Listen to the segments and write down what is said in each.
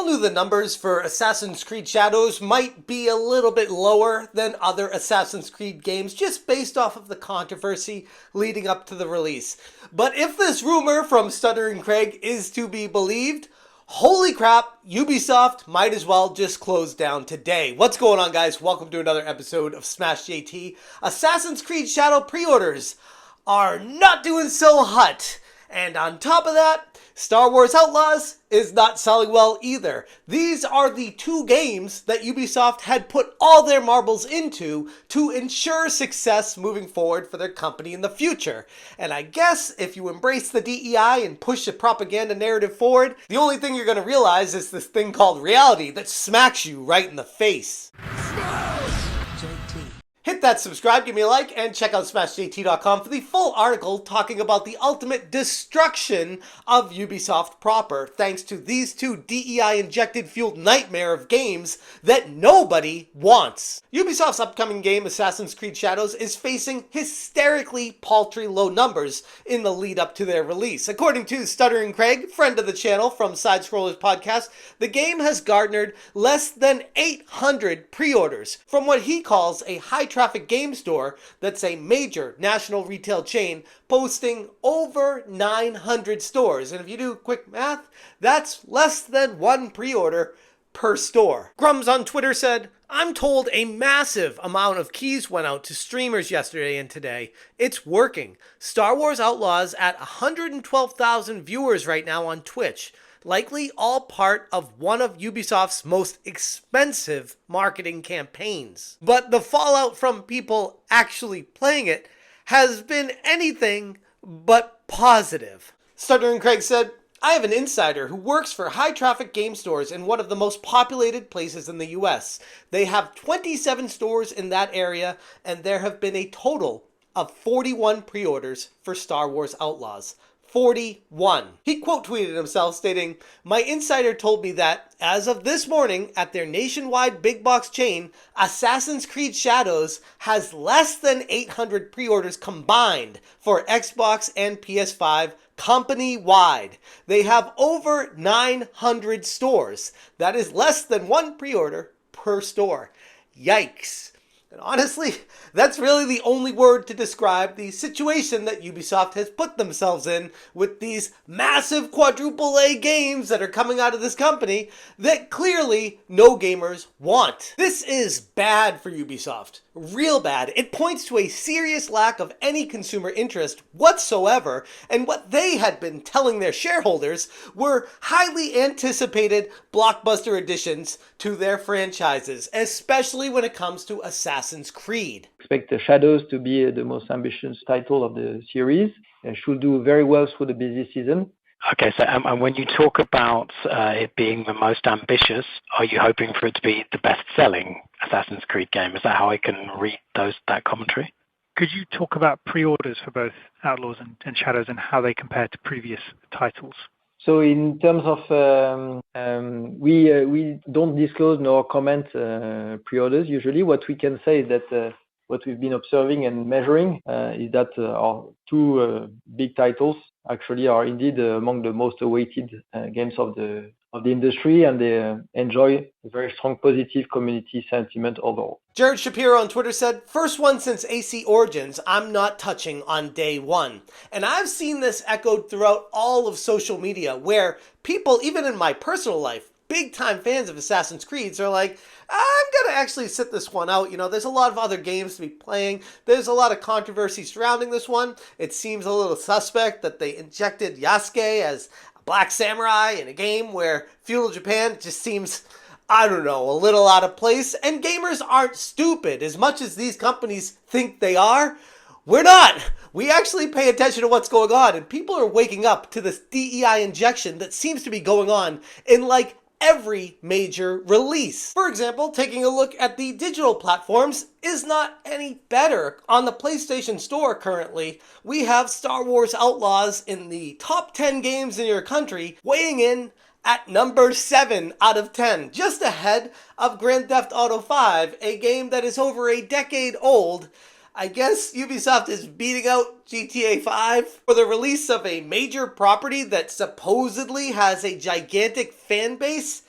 all knew the numbers for Assassin's Creed Shadows might be a little bit lower than other Assassin's Creed games just based off of the controversy leading up to the release. But if this rumor from Stuttering Craig is to be believed, holy crap, Ubisoft might as well just close down today. What's going on, guys? Welcome to another episode of Smash JT. Assassin's Creed Shadow pre-orders are not doing so hot. And on top of that, Star Wars Outlaws is not selling well either. These are the two games that Ubisoft had put all their marbles into to ensure success moving forward for their company in the future. And I guess if you embrace the DEI and push the propaganda narrative forward, the only thing you're going to realize is this thing called reality that smacks you right in the face. Hit that subscribe, give me a like, and check out SmashJT.com for the full article talking about the ultimate destruction of Ubisoft proper, thanks to these two DEI-injected fueled nightmare of games that nobody wants. Ubisoft's upcoming game, Assassin's Creed Shadows, is facing hysterically paltry low numbers in the lead up to their release. According to Stuttering Craig, friend of the channel from Side Scrollers Podcast, the game has garnered less than 800 pre-orders from what he calls a high-traffic game store that's a major national retail chain boasting over 900 stores. And if you do quick math, that's less than one pre-order per store. Grums on Twitter said, "I'm told a massive amount of keys went out to streamers yesterday and today. It's working. Star Wars Outlaws at 112,000 viewers right now on Twitch. Likely all part of one of Ubisoft's most expensive marketing campaigns." But the fallout from people actually playing it has been anything but positive. Stuttering Craig said, "I have an insider who works for high-traffic game stores in one of the most populated places in the US. They have 27 stores in that area, and there have been a total of 41 pre-orders for Star Wars Outlaws. 41. He quote tweeted himself stating, "My insider told me that, as of this morning, at their nationwide big box chain, Assassin's Creed Shadows has less than 800 pre-orders combined for Xbox and PS5 company-wide. They have over 900 stores. That is less than one pre-order per store. Yikes." And honestly, that's really the only word to describe the situation that Ubisoft has put themselves in with these massive quadruple A games that are coming out of this company that clearly no gamers want. This is bad for Ubisoft. Real bad. It points to a serious lack of any consumer interest whatsoever, and what they had been telling their shareholders were highly anticipated blockbuster additions to their franchises, especially when it comes to Assassin's Creed. Expect the Shadows to be the most ambitious title of the series. It should do very well through the busy season. Okay, so and when you talk about it being the most ambitious, are you hoping for it to be the best-selling Assassin's Creed game? Is that how I can read that commentary? Could you talk about pre-orders for both Outlaws and Shadows and how they compare to previous titles? So in terms of, we don't disclose nor comment pre-orders usually. What we can say is that what we've been observing and measuring is that our two big titles actually are indeed among the most awaited games of the industry, and they enjoy a very strong positive community sentiment overall. Jared Shapiro on Twitter said, "First one since AC Origins, I'm not touching on day one." And I've seen this echoed throughout all of social media where people, even in my personal life, big time fans of Assassin's Creed are like, I'm going to actually sit this one out. You know, there's a lot of other games to be playing. There's a lot of controversy surrounding this one. It seems a little suspect that they injected Yasuke as a black samurai in a game where feudal Japan just seems, I don't know, a little out of place. And gamers aren't stupid. As much as these companies think they are, we're not. We actually pay attention to what's going on, and people are waking up to this DEI injection that seems to be going on in like every major release. For example, taking a look at the digital platforms is not any better. On the PlayStation Store currently, we have Star Wars Outlaws in the top 10 games in your country, weighing in at number 7 out of 10, just ahead of Grand Theft Auto 5, a game that is over a decade old. I guess Ubisoft is beating out GTA 5 for the release of a major property that supposedly has a gigantic fan base.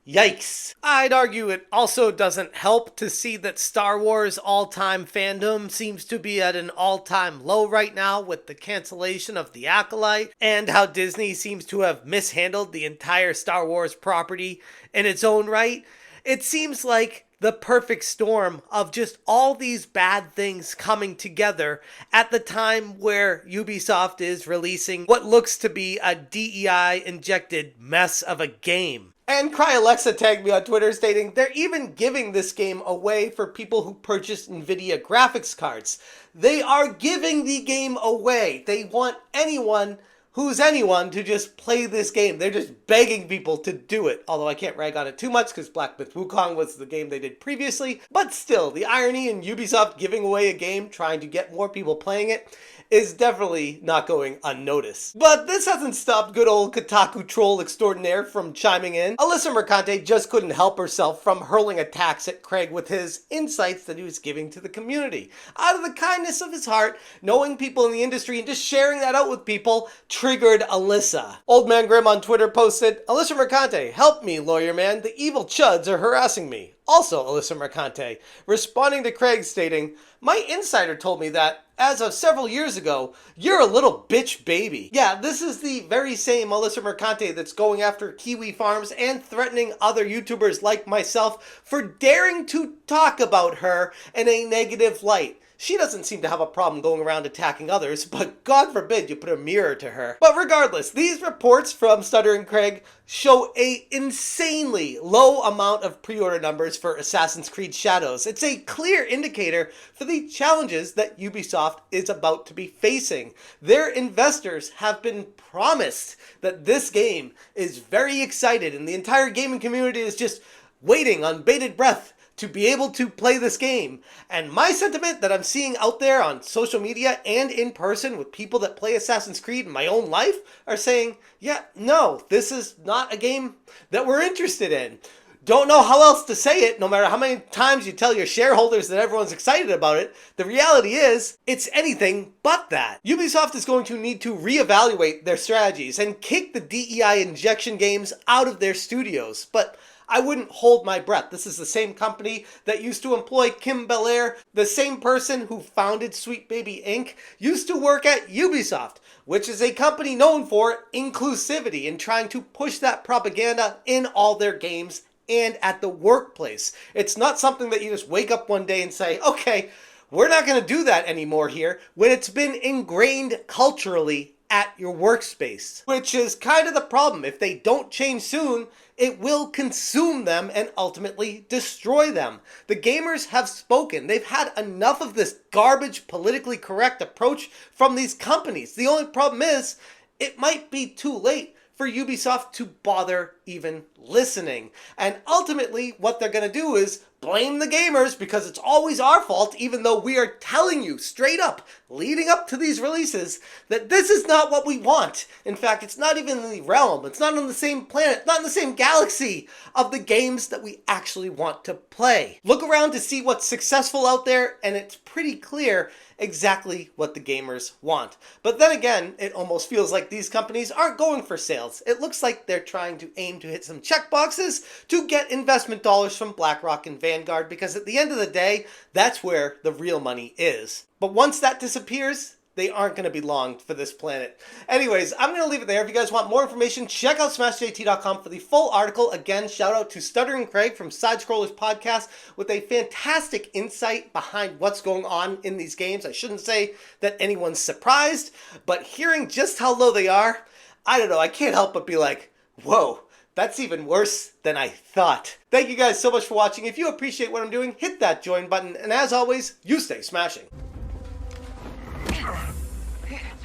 Yikes. I'd argue it also doesn't help to see that Star Wars all-time fandom seems to be at an all-time low right now with the cancellation of The Acolyte, and how Disney seems to have mishandled the entire Star Wars property in its own right. It seems like the perfect storm of just all these bad things coming together at the time where Ubisoft is releasing what looks to be a DEI-injected mess of a game. And CryAlexa tagged me on Twitter stating they're even giving this game away for people who purchased NVIDIA graphics cards. They are giving the game away. They want anyone who's anyone to just play this game. They're just begging people to do it. Although I can't rag on it too much because Black Myth Wukong was the game they did previously. But still, the irony in Ubisoft giving away a game, trying to get more people playing it, is definitely not going unnoticed. But this hasn't stopped good old Kotaku troll extraordinaire from chiming in. Alyssa Mercante just couldn't help herself from hurling attacks at Craig with his insights that he was giving to the community. Out of the kindness of his heart, knowing people in the industry and just sharing that out with people triggered Alyssa. Old Man Grim on Twitter posted, Alyssa Mercante, help me, lawyer man, the evil chuds are harassing me. Also, Alyssa Mercante, responding to Craig stating, my insider told me that, as of several years ago, you're a little bitch baby. Yeah, this is the very same Alyssa Mercante that's going after Kiwi Farms and threatening other YouTubers like myself for daring to talk about her in a negative light. She doesn't seem to have a problem going around attacking others, but God forbid you put a mirror to her. But regardless, these reports from Stuttering Craig show a insanely low amount of pre-order numbers for Assassin's Creed Shadows. It's a clear indicator for the challenges that Ubisoft is about to be facing. Their investors have been promised that this game is very excited, and the entire gaming community is just waiting on bated breath to be able to play this game. And my sentiment that I'm seeing out there on social media and in person with people that play Assassin's Creed in my own life are saying, yeah, no, this is not a game that we're interested in. Don't know how else to say it, no matter how many times you tell your shareholders that everyone's excited about it. The reality is, it's anything but that. Ubisoft is going to need to reevaluate their strategies and kick the DEI injection games out of their studios. But I wouldn't hold my breath. This is the same company that used to employ Kim Belair. The same person who founded Sweet Baby Inc. used to work at Ubisoft, which is a company known for inclusivity and trying to push that propaganda in all their games and at the workplace. It's not something that you just wake up one day and say, okay, we're not going to do that anymore here, when it's been ingrained culturally at your workspace. Which is kind of the problem. If they don't change soon, it will consume them and ultimately destroy them. The gamers have spoken. They've had enough of this garbage, politically correct approach from these companies. The only problem is, it might be too late for Ubisoft to bother even listening. And ultimately, what they're going to do is blame the gamers because it's always our fault, even though we are telling you straight up, leading up to these releases, that this is not what we want. In fact, it's not even in the realm, it's not on the same planet, not in the same galaxy of the games that we actually want to play. Look around to see what's successful out there, and it's pretty clear exactly what the gamers want. But then again, it almost feels like these companies aren't going for sales. It looks like they're trying to aim to hit some checkboxes to get investment dollars from BlackRock and Vanguard, because at the end of the day, that's where the real money is. But once that disappears, they aren't going to be long for this planet. Anyways, I'm going to leave it there. If you guys want more information, check out smashjt.com for the full article. Again, shout out to Stuttering Craig from Side Scrollers Podcast with a fantastic insight behind what's going on in these games. I shouldn't say that anyone's surprised, but hearing just how low they are, I don't know, I can't help but be like, whoa, that's even worse than I thought. Thank you guys so much for watching. If you appreciate what I'm doing, hit that join button. And as always, you stay smashing.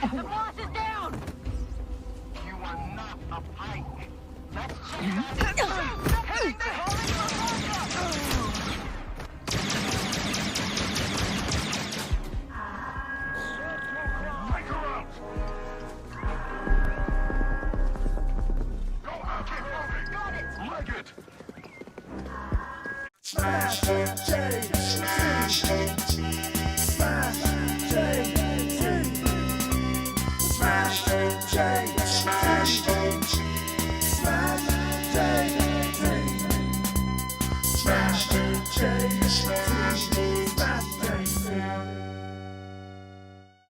The boss is down! You are not a pike. Let's check Smash it, Jay!